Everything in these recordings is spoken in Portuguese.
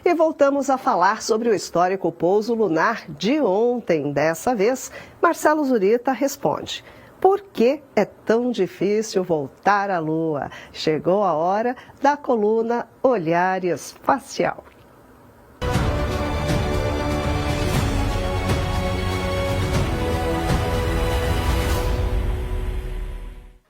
E voltamos a falar sobre o histórico pouso lunar de ontem. Dessa vez, Marcelo Zurita responde: por que é tão difícil voltar à Lua? Chegou a hora da coluna Olhar Espacial.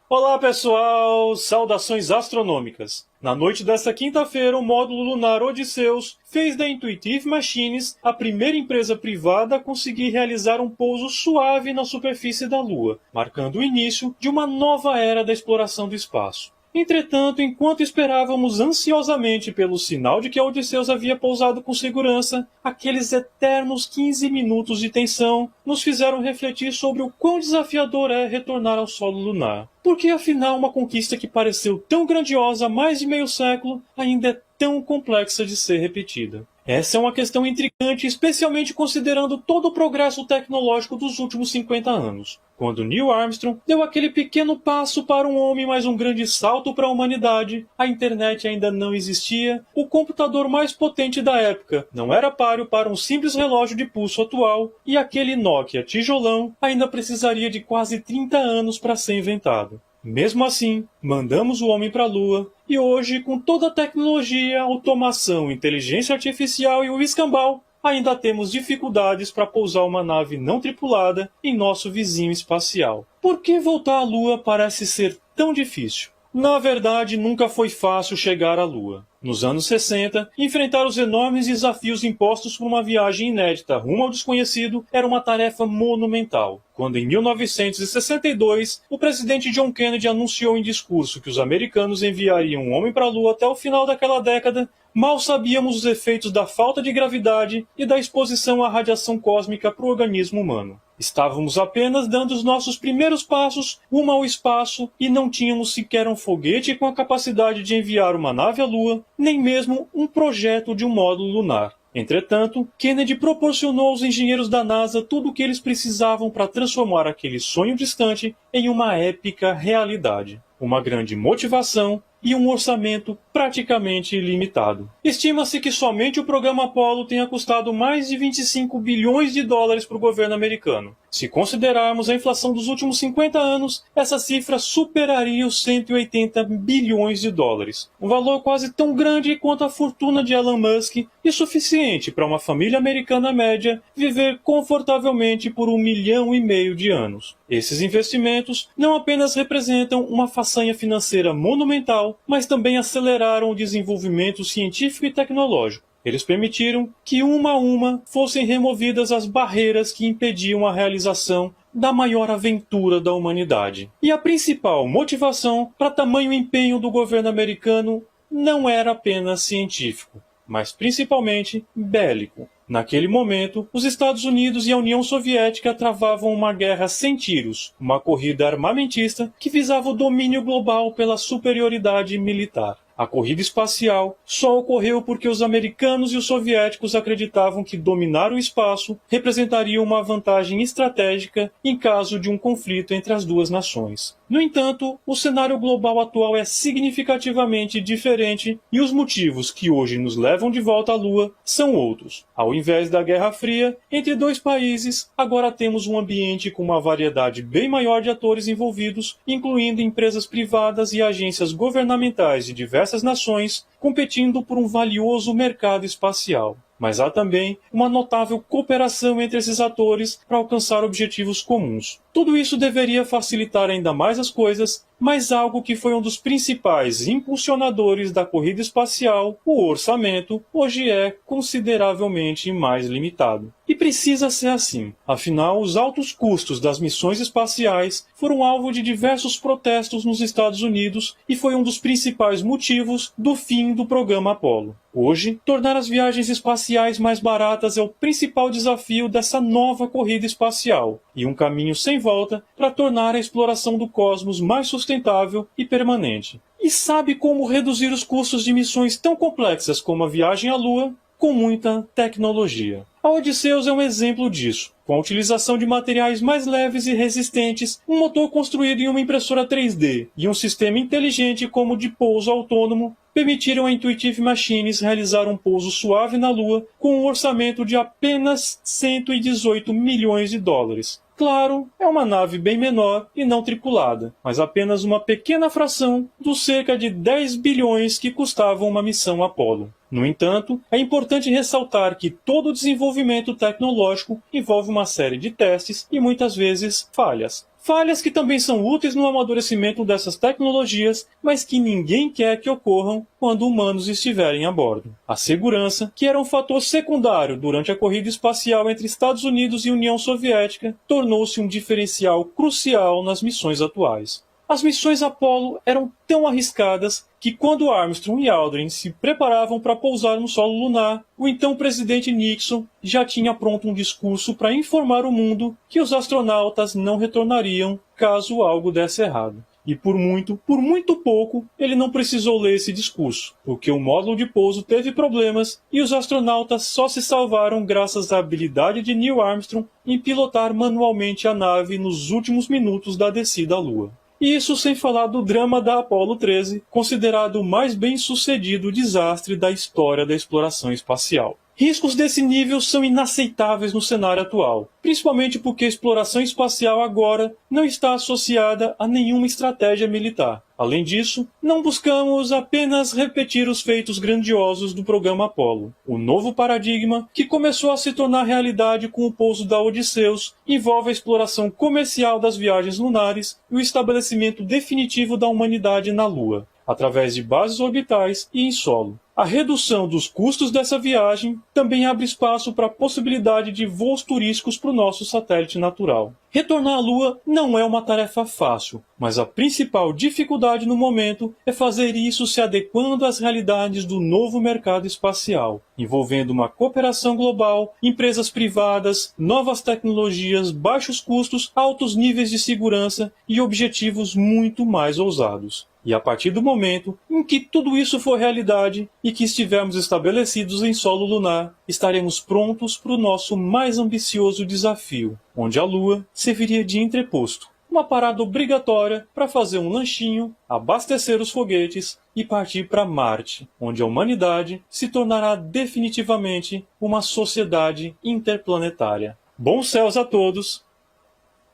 Olá pessoal, saudações astronômicas. Na noite desta quinta-feira, o módulo lunar Odysseus fez da Intuitive Machines a primeira empresa privada a conseguir realizar um pouso suave na superfície da Lua, marcando o início de uma nova era da exploração do espaço. Entretanto, enquanto esperávamos ansiosamente pelo sinal de que a Odysseus havia pousado com segurança, aqueles eternos 15 minutos de tensão nos fizeram refletir sobre o quão desafiador é retornar ao solo lunar. Porque afinal uma conquista que pareceu tão grandiosa há mais de meio século ainda é tão complexa de ser repetida. Essa é uma questão intrigante, especialmente considerando todo o progresso tecnológico dos últimos 50 anos. Quando Neil Armstrong deu aquele pequeno passo para um homem, mas um grande salto para a humanidade, a internet ainda não existia, o computador mais potente da época não era páreo para um simples relógio de pulso atual, e aquele Nokia tijolão ainda precisaria de quase 30 anos para ser inventado. Mesmo assim, mandamos o homem para a Lua, e hoje, com toda a tecnologia, automação, inteligência artificial e o escambau, ainda temos dificuldades para pousar uma nave não tripulada em nosso vizinho espacial. Por que voltar à Lua parece ser tão difícil? Na verdade, nunca foi fácil chegar à Lua. Nos anos 60, enfrentar os enormes desafios impostos por uma viagem inédita rumo ao desconhecido era uma tarefa monumental. Quando, em 1962, o presidente John Kennedy anunciou em discurso que os americanos enviariam um homem para a Lua até o final daquela década, mal sabíamos os efeitos da falta de gravidade e da exposição à radiação cósmica para o organismo humano. Estávamos apenas dando os nossos primeiros passos rumo ao espaço e não tínhamos sequer um foguete com a capacidade de enviar uma nave à Lua, nem mesmo um projeto de um módulo lunar. Entretanto, Kennedy proporcionou aos engenheiros da NASA tudo o que eles precisavam para transformar aquele sonho distante em uma épica realidade. Uma grande motivação e um orçamento praticamente ilimitado. Estima-se que somente o programa Apollo tenha custado mais de 25 bilhões de dólares para o governo americano. Se considerarmos a inflação dos últimos 50 anos, essa cifra superaria os 180 bilhões de dólares. Um valor quase tão grande quanto a fortuna de Elon Musk e suficiente para uma família americana média viver confortavelmente por 1,5 milhão de anos. Esses investimentos não apenas representam uma façanha financeira monumental, mas também aceleraram o desenvolvimento científico e tecnológico. Eles permitiram que uma a uma fossem removidas as barreiras que impediam a realização da maior aventura da humanidade. E a principal motivação para tamanho empenho do governo americano não era apenas científico, mas principalmente bélico. Naquele momento, os Estados Unidos e a União Soviética travavam uma guerra sem tiros, uma corrida armamentista que visava o domínio global pela superioridade militar. A corrida espacial só ocorreu porque os americanos e os soviéticos acreditavam que dominar o espaço representaria uma vantagem estratégica em caso de um conflito entre as duas nações. No entanto, o cenário global atual é significativamente diferente e os motivos que hoje nos levam de volta à Lua são outros. Ao invés da Guerra Fria, entre dois países, agora temos um ambiente com uma variedade bem maior de atores envolvidos, incluindo empresas privadas e agências governamentais de diversas nações, competindo por um valioso mercado espacial. Mas há também uma notável cooperação entre esses atores para alcançar objetivos comuns. Tudo isso deveria facilitar ainda mais as coisas, mas algo que foi um dos principais impulsionadores da corrida espacial, o orçamento, hoje é consideravelmente mais limitado. E precisa ser assim. Afinal, os altos custos das missões espaciais foram alvo de diversos protestos nos Estados Unidos e foi um dos principais motivos do fim do programa Apollo. Hoje, tornar as viagens espaciais mais baratas é o principal desafio dessa nova corrida espacial e um caminho sem volta para tornar a exploração do cosmos mais sustentável e permanente. E sabe como reduzir os custos de missões tão complexas como a viagem à Lua? Com muita tecnologia. A Odysseus é um exemplo disso. Com a utilização de materiais mais leves e resistentes, um motor construído em uma impressora 3D e um sistema inteligente como o de pouso autônomo, permitiram a Intuitive Machines realizar um pouso suave na Lua com um orçamento de apenas 118 milhões de dólares. Claro, é uma nave bem menor e não tripulada, mas apenas uma pequena fração dos cerca de 10 bilhões que custava uma missão Apollo. No entanto, é importante ressaltar que todo desenvolvimento tecnológico envolve uma série de testes e muitas vezes falhas. Falhas que também são úteis no amadurecimento dessas tecnologias, mas que ninguém quer que ocorram quando humanos estiverem a bordo. A segurança, que era um fator secundário durante a corrida espacial entre Estados Unidos e União Soviética, tornou-se um diferencial crucial nas missões atuais. As missões Apollo eram tão arriscadas que quando Armstrong e Aldrin se preparavam para pousar no solo lunar, o então presidente Nixon já tinha pronto um discurso para informar o mundo que os astronautas não retornariam caso algo desse errado. E por muito pouco, ele não precisou ler esse discurso, porque o módulo de pouso teve problemas e os astronautas só se salvaram graças à habilidade de Neil Armstrong em pilotar manualmente a nave nos últimos minutos da descida à Lua. E isso sem falar do drama da Apollo 13, considerado o mais bem-sucedido desastre da história da exploração espacial. Riscos desse nível são inaceitáveis no cenário atual, principalmente porque a exploração espacial agora não está associada a nenhuma estratégia militar. Além disso, não buscamos apenas repetir os feitos grandiosos do programa Apollo. O novo paradigma, que começou a se tornar realidade com o pouso da Odysseus, envolve a exploração comercial das viagens lunares e o estabelecimento definitivo da humanidade na Lua, através de bases orbitais e em solo. A redução dos custos dessa viagem também abre espaço para a possibilidade de voos turísticos para o nosso satélite natural. Retornar à Lua não é uma tarefa fácil, mas a principal dificuldade no momento é fazer isso se adequando às realidades do novo mercado espacial, envolvendo uma cooperação global, empresas privadas, novas tecnologias, baixos custos, altos níveis de segurança e objetivos muito mais ousados. E a partir do momento em que tudo isso for realidade e que estivermos estabelecidos em solo lunar, estaremos prontos para o nosso mais ambicioso desafio, onde a Lua serviria de entreposto, uma parada obrigatória para fazer um lanchinho, abastecer os foguetes e partir para Marte, onde a humanidade se tornará definitivamente uma sociedade interplanetária. Bons céus a todos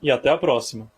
e até a próxima!